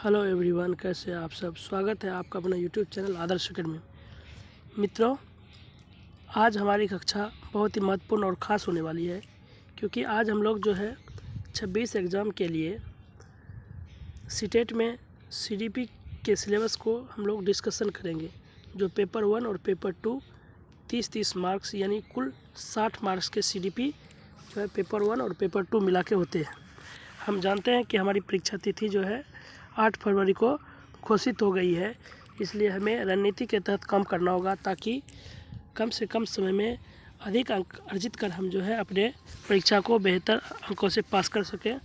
Hello everyone, कैसे हैं आप सब। स्वागत है आपका अपना यूट्यूब चैनल आदर्श अकेडमी में। मित्रों, आज हमारी कक्षा बहुत ही महत्वपूर्ण और ख़ास होने वाली है, क्योंकि आज हम लोग जो है 26 एग्ज़ाम के लिए सीटेट में सीडीपी के सिलेबस को हम लोग डिस्कशन करेंगे। जो पेपर 1 और पेपर 2 30-30 मार्क्स यानी कुल 60 मार्क्स के सीडीपी जो है पेपर 1 और पेपर 2 मिला के होते हैं। हम जानते हैं कि हमारी परीक्षा तिथि जो है 8 फरवरी को घोषित हो गई है, इसलिए हमें रणनीति के तहत काम करना होगा ताकि कम से कम समय में अधिक अंक अर्जित कर हम जो है अपने परीक्षा को बेहतर अंकों से पास कर सकें।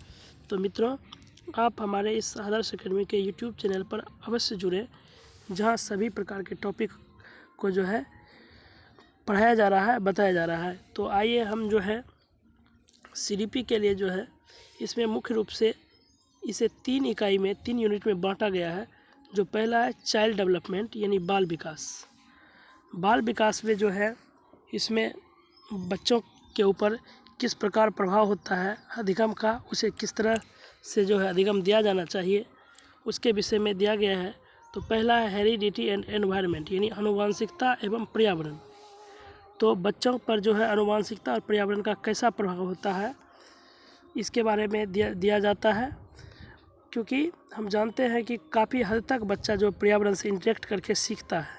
तो मित्रों, आप हमारे इस आदर्श अकेडमी के यूट्यूब चैनल पर अवश्य जुड़ें, जहां सभी प्रकार के टॉपिक को जो है पढ़ाया जा रहा है, बताया जा रहा है। तो आइए हम जो है सीडीपी के लिए जो है इसमें मुख्य रूप से इसे 3 इकाई में 3 यूनिट में बांटा गया है। जो पहला है चाइल्ड डेवलपमेंट यानी बाल विकास। बाल विकास में जो है इसमें बच्चों के ऊपर किस प्रकार प्रभाव होता है अधिगम का, उसे किस तरह से जो है अधिगम दिया जाना चाहिए, उसके विषय में दिया गया है। तो पहला है हेरिडिटी एंड एनवायरनमेंट यानी आनुवंशिकता एवं पर्यावरण। तो बच्चों पर जो है आनुवंशिकता और पर्यावरण का कैसा प्रभाव होता है इसके बारे में दिया जाता है, क्योंकि हम जानते हैं कि काफ़ी हद तक बच्चा जो पर्यावरण से इंटरेक्ट करके सीखता है,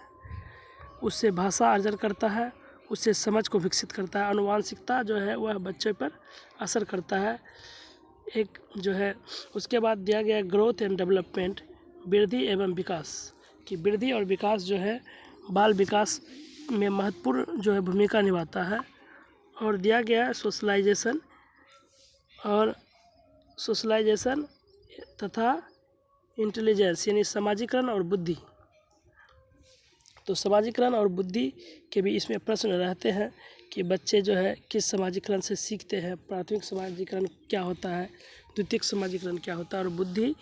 उससे भाषा अर्जन करता है, उससे समझ को विकसित करता है। आनुवंशिकता जो है वह बच्चे पर असर करता है। एक जो है उसके बाद दिया गया ग्रोथ एंड डेवलपमेंट, वृद्धि एवं विकास की वृद्धि और विकास जो है बाल विकास में महत्वपूर्ण जो है भूमिका निभाता है। और दिया गया है सोशलाइजेशन तथा इंटेलिजेंस यानी समाजीकरण और बुद्धि। तो समाजीकरण और बुद्धि के भी इसमें प्रश्न रहते हैं कि बच्चे जो है किस समाजीकरण से सीखते हैं। प्राथमिक समाजीकरण क्या होता है, द्वितीयक समाजीकरण क्या होता है, और बुद्धि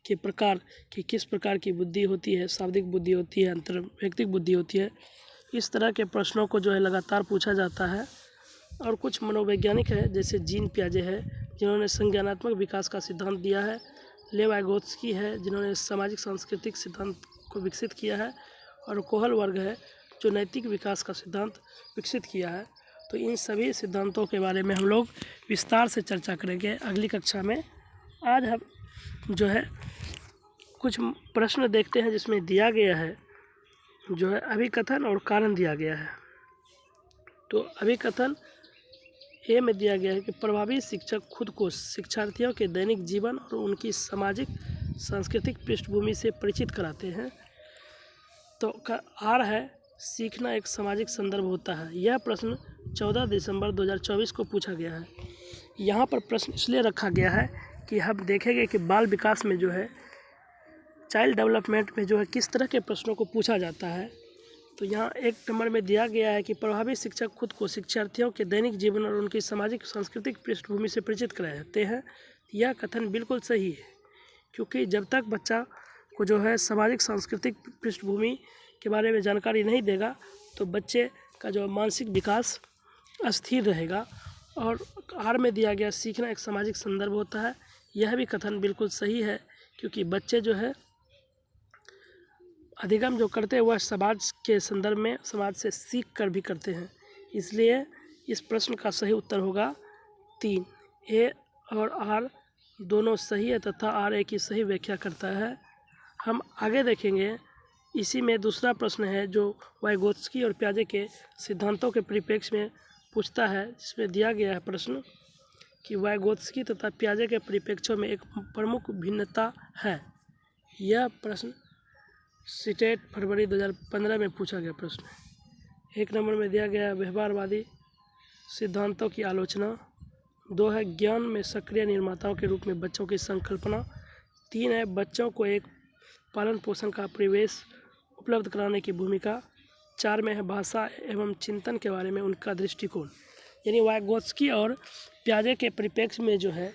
के प्रकार कि किस प्रकार की बुद्धि होती है, शाब्दिक बुद्धि होती है, अंतर्वैयक्तिक बुद्धि होती है। इस तरह के प्रश्नों को जो है लगातार पूछा जाता है। और कुछ मनोवैज्ञानिक है जैसे जीन पियाजे है जिन्होंने संज्ञानात्मक विकास का सिद्धांत दिया है। लेव वाइगोत्स्की है जिन्होंने सामाजिक सांस्कृतिक सिद्धांत को विकसित किया है। और कोहल वर्ग है जो नैतिक विकास का सिद्धांत विकसित किया है। तो इन सभी सिद्धांतों के बारे में हम लोग विस्तार से चर्चा करेंगे अगली कक्षा में। आज हम जो है कुछ प्रश्न देखते हैं जिसमें दिया गया है जो है अभिकथन और कारण दिया गया है। तो अभिकथन ए में दिया गया है कि प्रभावी शिक्षक खुद को शिक्षार्थियों के दैनिक जीवन और उनकी सामाजिक सांस्कृतिक पृष्ठभूमि से परिचित कराते हैं। तो आर है सीखना एक सामाजिक संदर्भ होता है। यह प्रश्न 14 दिसंबर 2024 को पूछा गया है। यहाँ पर प्रश्न इसलिए रखा गया है कि हम देखेंगे कि बाल विकास में जो है चाइल्ड डेवलपमेंट में जो है किस तरह के प्रश्नों को पूछा जाता है। तो यहाँ 1 नंबर में दिया गया है कि प्रभावी शिक्षक खुद को शिक्षार्थियों के दैनिक जीवन और उनकी सामाजिक सांस्कृतिक पृष्ठभूमि से परिचित कराते हैं। यह कथन बिल्कुल सही है, क्योंकि जब तक बच्चा को जो है सामाजिक सांस्कृतिक पृष्ठभूमि के बारे में जानकारी नहीं देगा तो बच्चे का जो मानसिक विकास अस्थिर रहेगा। और आर में दिया गया सीखना एक सामाजिक संदर्भ होता है। यह भी कथन बिल्कुल सही है, क्योंकि बच्चे जो है अधिगम जो करते हैं वह समाज के संदर्भ में समाज से सीख कर भी करते हैं। इसलिए इस प्रश्न का सही उत्तर होगा 3। ए और आर दोनों सही है तथा आर ए की सही व्याख्या करता है। हम आगे देखेंगे। इसी में दूसरा प्रश्न है जो वाइगोत्स्की और पियाजे के सिद्धांतों के परिप्रेक्ष्य में पूछता है, जिसमें दिया गया है प्रश्न कि वाइगोत्स्की तथा पियाजे के परिप्रेक्ष्यों में एक प्रमुख भिन्नता है। यह प्रश्न सीटेट फरवरी 2015 में पूछा गया प्रश्न है। 1 नंबर में दिया गया व्यवहारवादी सिद्धांतों की आलोचना। 2 है ज्ञान में सक्रिय निर्माताओं के रूप में बच्चों की संकल्पना। 3 है बच्चों को एक पालन पोषण का परिवेश उपलब्ध कराने की भूमिका। 4 में है भाषा एवं चिंतन के बारे में उनका दृष्टिकोण। यानी वाइगोत्स्की और पियाजे के परिप्रेक्ष्य में जो है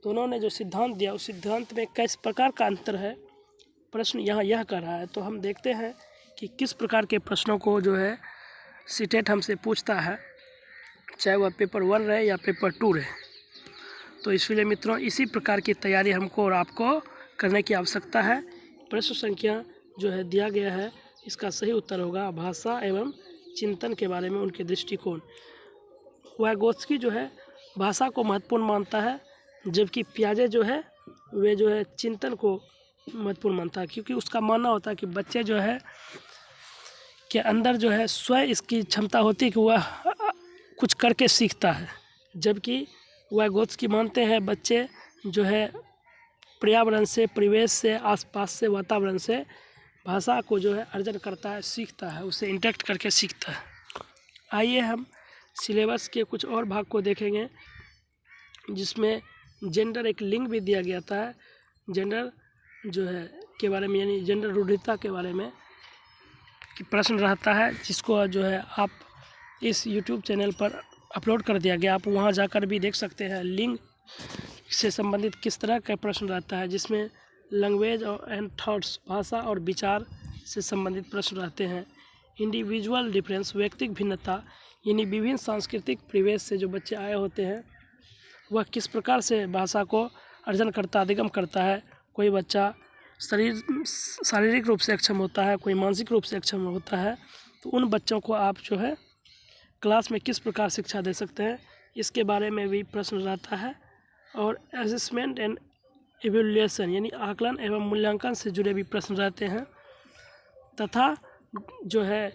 दोनों ने जो सिद्धांत दिया उस सिद्धांत में किस प्रकार का अंतर है, प्रश्न यहाँ यह कर रहा है। तो हम देखते हैं कि किस प्रकार के प्रश्नों को जो है सीटेट हमसे पूछता है, चाहे वह पेपर 1 रहे या पेपर 2 रहे। तो इसलिए मित्रों इसी प्रकार की तैयारी हमको और आपको करने की आवश्यकता है। प्रश्न संख्या जो है दिया गया है, इसका सही उत्तर होगा भाषा एवं चिंतन के बारे में उनके दृष्टिकोण। वाइगोत्स्की जो है भाषा को महत्वपूर्ण मानता है, जबकि पियाजे जो है वे जो है चिंतन को महत्वपूर्ण मानता है, क्योंकि उसका मानना होता है कि बच्चे जो है के अंदर जो है स्वयं इसकी क्षमता होती है कि वह कुछ करके सीखता है, जबकि वाइगोत्स्की मानते हैं बच्चे जो है पर्यावरण से, परिवेश से, आसपास से, वातावरण से भाषा को जो है अर्जन करता है, सीखता है, उसे इंटरेक्ट करके सीखता है। आइए हम सिलेबस के कुछ और भाग को देखेंगे, जिसमें जेंडर एक लिंग भी दिया गया था। जेंडर जो है के बारे में यानी जेंडर रूढ़िता के बारे में कि प्रश्न रहता है, जिसको जो है आप इस YouTube चैनल पर अपलोड कर दिया गया, आप वहां जाकर भी देख सकते हैं। लिंग से संबंधित किस तरह का प्रश्न रहता है, जिसमें लैंग्वेज और एंड थॉट्स भाषा और विचार से संबंधित प्रश्न रहते हैं। इंडिविजुअल डिफरेंस व्यक्तिगत भिन्नता यानी विभिन्न सांस्कृतिक परिवेश से जो बच्चे आए होते हैं वह किस प्रकार से भाषा को अर्जन करता, अधिगम करता है। कोई बच्चा शारीरिक रूप से अक्षम होता है, कोई मानसिक रूप से अक्षम होता है, तो उन बच्चों को आप जो है क्लास में किस प्रकार शिक्षा दे सकते हैं, इसके बारे में भी प्रश्न रहता है। और असेसमेंट एंड इवैल्यूएशन यानी आकलन एवं मूल्यांकन से जुड़े भी प्रश्न रहते हैं, तथा जो है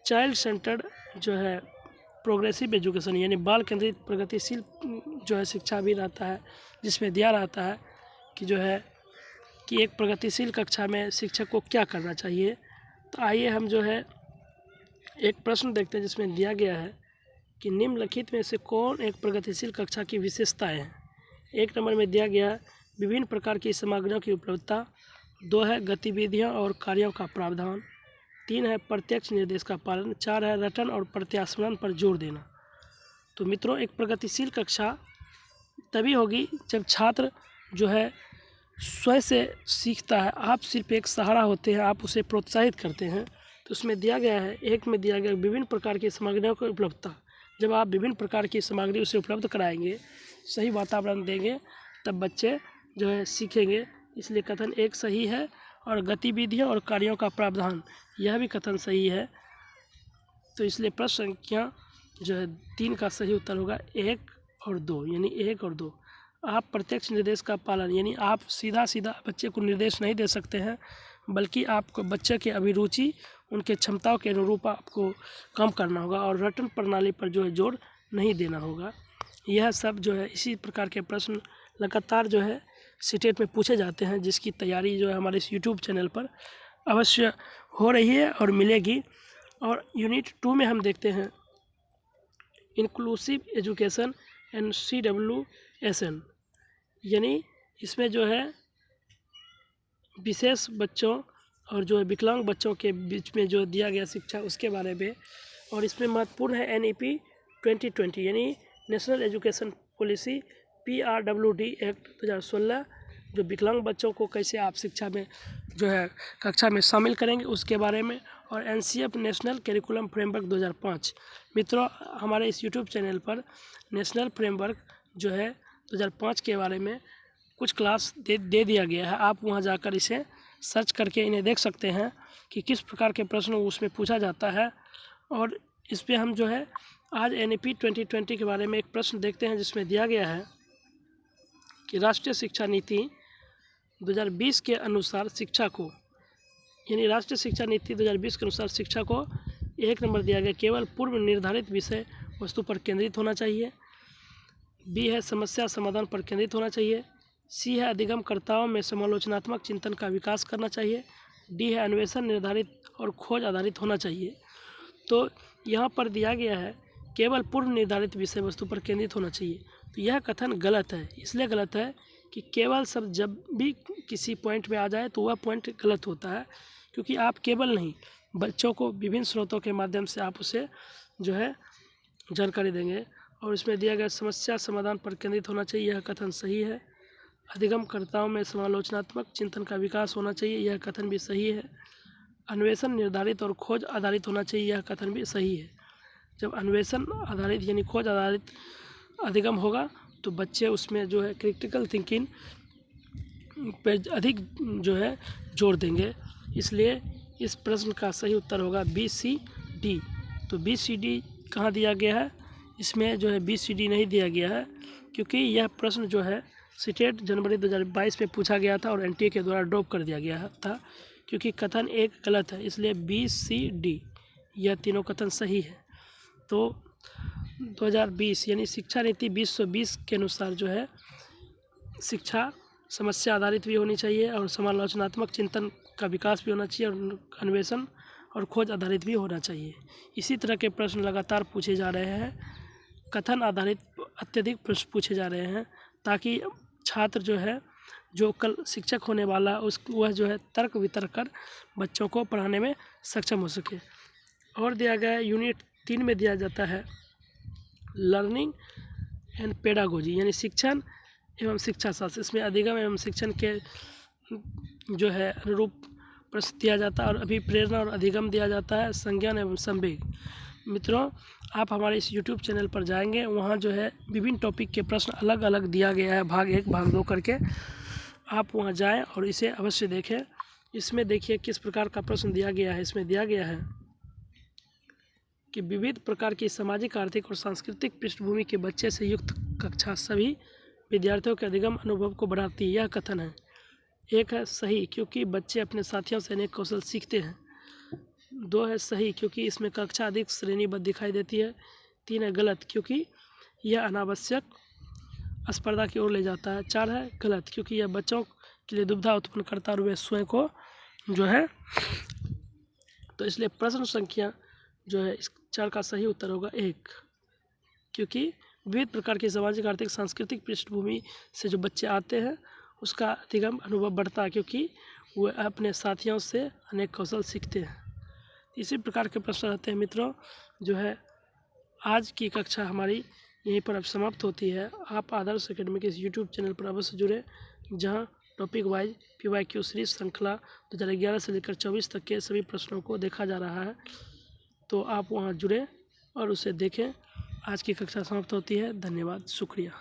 चाइल्ड सेंटर्ड जो है प्रोग्रेसिव एजुकेशन यानी बाल केंद्रित प्रगतिशील जो है शिक्षा भी रहता है, जिसमें दिया रहता है कि जो है कि एक प्रगतिशील कक्षा में शिक्षक को क्या करना चाहिए। तो आइए हम जो है एक प्रश्न देखते हैं, जिसमें दिया गया है कि निम्नलिखित में से कौन एक प्रगतिशील कक्षा की विशेषताएं हैं। 1 नंबर में दिया गया विभिन्न प्रकार की सामग्रियों की उपलब्धता, 2 है गतिविधियों और कार्यों का प्रावधान, 3 है प्रत्यक्ष निर्देश का पालन, 4 है रटन और प्रत्यास्मरण पर जोर देना। तो मित्रों, एक प्रगतिशील कक्षा तभी होगी जब छात्र जो है स्वयं से सीखता है, आप सिर्फ एक सहारा होते हैं, आप उसे प्रोत्साहित करते हैं। तो उसमें दिया गया है, 1 में दिया गया विभिन्न प्रकार की सामग्रियों की उपलब्धता। जब आप विभिन्न प्रकार की सामग्री उसे उपलब्ध कराएंगे, सही वातावरण देंगे, तब बच्चे जो है सीखेंगे। इसलिए कथन 1 सही है। और गतिविधियों और कार्यों का प्रावधान, यह भी कथन सही है। तो इसलिए प्रश्न संख्या जो है 3 का सही उत्तर होगा 1 और 2 यानी 1 और 2। आप प्रत्यक्ष निर्देश का पालन यानी आप सीधा बच्चे को निर्देश नहीं दे सकते हैं, बल्कि आपको बच्चे के अभिरुचि, उनके क्षमताओं के अनुरूप आपको काम करना होगा, और रटन प्रणाली पर जो है जोर नहीं देना होगा। यह सब जो है इसी प्रकार के प्रश्न लगातार जो है सीटेट में पूछे जाते हैं, जिसकी तैयारी जो है हमारे इस YouTube चैनल पर अवश्य हो रही है और मिलेगी। और यूनिट 2 में हम देखते हैं इंक्लूसिव एजुकेशन एंड CWSN यानी इसमें जो है विशेष बच्चों और जो है विकलांग बच्चों के बीच में जो दिया गया शिक्षा, उसके बारे में। और इसमें महत्वपूर्ण है NEP 2020 यानी national education policy PRWD act 2016, जो विकलांग बच्चों को कैसे आप शिक्षा में जो है कक्षा में शामिल करेंगे, उसके बारे में। और NCF नेशनल करिकुलम फ्रेमवर्क 2005। मित्रों, हमारे इस YouTube चैनल पर नेशनल फ्रेमवर्क जो है 2005 के बारे में कुछ क्लास दे दिया गया है। आप वहां जाकर इसे सर्च करके इन्हें देख सकते हैं कि किस प्रकार के प्रश्न उसमें पूछा जाता है। और इस पर हम जो है आज NEP 2020 के बारे में एक प्रश्न देखते हैं, जिसमें दिया गया है कि राष्ट्रीय शिक्षा नीति 2020 के अनुसार शिक्षा को यानी राष्ट्रीय शिक्षा नीति 2020 के अनुसार शिक्षा को 1 नंबर दिया गया केवल पूर्व निर्धारित विषय वस्तु पर केंद्रित होना चाहिए, B है समस्या समाधान पर केंद्रित होना चाहिए, C है अधिगमकर्ताओं में समालोचनात्मक चिंतन का विकास करना चाहिए, D है अन्वेषण निर्धारित और खोज आधारित होना चाहिए। तो यहाँ पर दिया गया है केवल पूर्व निर्धारित विषय वस्तु पर केंद्रित होना चाहिए। तो यह कथन गलत है। इसलिए गलत है कि केवल शब्द जब भी किसी पॉइंट में आ जाए तो वह पॉइंट गलत होता है, क्योंकि आप केवल नहीं, बच्चों को विभिन्न स्रोतों के माध्यम से आप उसे जो है जानकारी देंगे। और इसमें दिया गया समस्या समाधान पर केंद्रित होना चाहिए, यह कथन सही है। अधिगमकर्ताओं में समालोचनात्मक चिंतन का विकास होना चाहिए, यह कथन भी सही है। अन्वेषण निर्धारित और खोज आधारित होना चाहिए, यह कथन भी सही है। जब अन्वेषण आधारित यानी खोज आधारित अधिगम होगा तो बच्चे उसमें जो है क्रिटिकल थिंकिंग पे अधिक जो है जोर देंगे। इसलिए इस प्रश्न का सही उत्तर होगा BCD। तो BCD कहाँ दिया गया है? इसमें जो है BCD नहीं दिया गया है, क्योंकि यह प्रश्न जो है सीटेट जनवरी 2022 में पूछा गया था और NTA के द्वारा ड्रॉप कर दिया गया था, क्योंकि कथन एक गलत है। इसलिए BCD यह तीनों कथन सही है। तो 2020 यानी शिक्षा नीति 2020 के अनुसार जो है शिक्षा समस्या आधारित भी होनी चाहिए और समालोचनात्मक चिंतन का विकास भी होना चाहिए और अन्वेषण और खोज आधारित भी होना चाहिए। इसी तरह के प्रश्न लगातार पूछे जा रहे हैं, कथन आधारित अत्यधिक प्रश्न पूछे जा रहे हैं, ताकि छात्र जो है जो कल शिक्षक होने वाला वह जो है तर्क वितर्क कर बच्चों को पढ़ाने में सक्षम हो सके। और दिया गया है यूनिट 3 में दिया जाता है लर्निंग एंड पेडागोजी यानी शिक्षण एवं शिक्षा शास्त्र। इसमें अधिगम एवं शिक्षण के जो है अनुरूप प्रश्न दिया जाता है और अभिप्रेरणा और अधिगम दिया जाता है, संज्ञान एवं संवेग। मित्रों, आप हमारे इस YouTube चैनल पर जाएंगे, वहाँ जो है विभिन्न टॉपिक के प्रश्न अलग अलग दिया गया है, भाग 1 भाग 2 करके। आप वहाँ जाएं और इसे अवश्य देखें। इसमें देखिए किस प्रकार का प्रश्न दिया गया है। इसमें दिया गया है कि विविध प्रकार की सामाजिक, आर्थिक और सांस्कृतिक पृष्ठभूमि के बच्चे से युक्त कक्षा सभी विद्यार्थियों के अधिगम अनुभव को बढ़ाती है। यह कथन है। 1 है सही, क्योंकि बच्चे अपने साथियों से अनेक कौशल सीखते हैं। 2 है सही, क्योंकि इसमें कक्षा अधिक श्रेणीबद्ध दिखाई देती है। 3 है गलत, क्योंकि यह अनावश्यक स्पर्धा की ओर ले जाता है। 4 है गलत, क्योंकि यह बच्चों के लिए दुविधा उत्पन्न करता है और वे स्वयं को जो है तो इसलिए प्रश्न संख्या जो है इस 4 का सही उत्तर होगा 1, क्योंकि विविध प्रकार की सामाजिक, आर्थिक, सांस्कृतिक पृष्ठभूमि से जो बच्चे आते हैं उसका अधिगम अनुभव बढ़ता है, क्योंकि वे अपने साथियों से अनेक कौशल सीखते हैं। इसी प्रकार के प्रश्न रहते हैं। मित्रों, जो है आज की कक्षा हमारी यहीं पर अब समाप्त होती है। आप आदर्श एकेडमी के इस YouTube चैनल पर अवश्य जुड़े, जहां टॉपिक वाइज PYQ सीरीज श्रृंखला 2011 से लेकर 24 तक के सभी प्रश्नों को देखा जा रहा है। तो आप वहां जुड़े और उसे देखें। आज की कक्षा समाप्त होती है। धन्यवाद, शुक्रिया।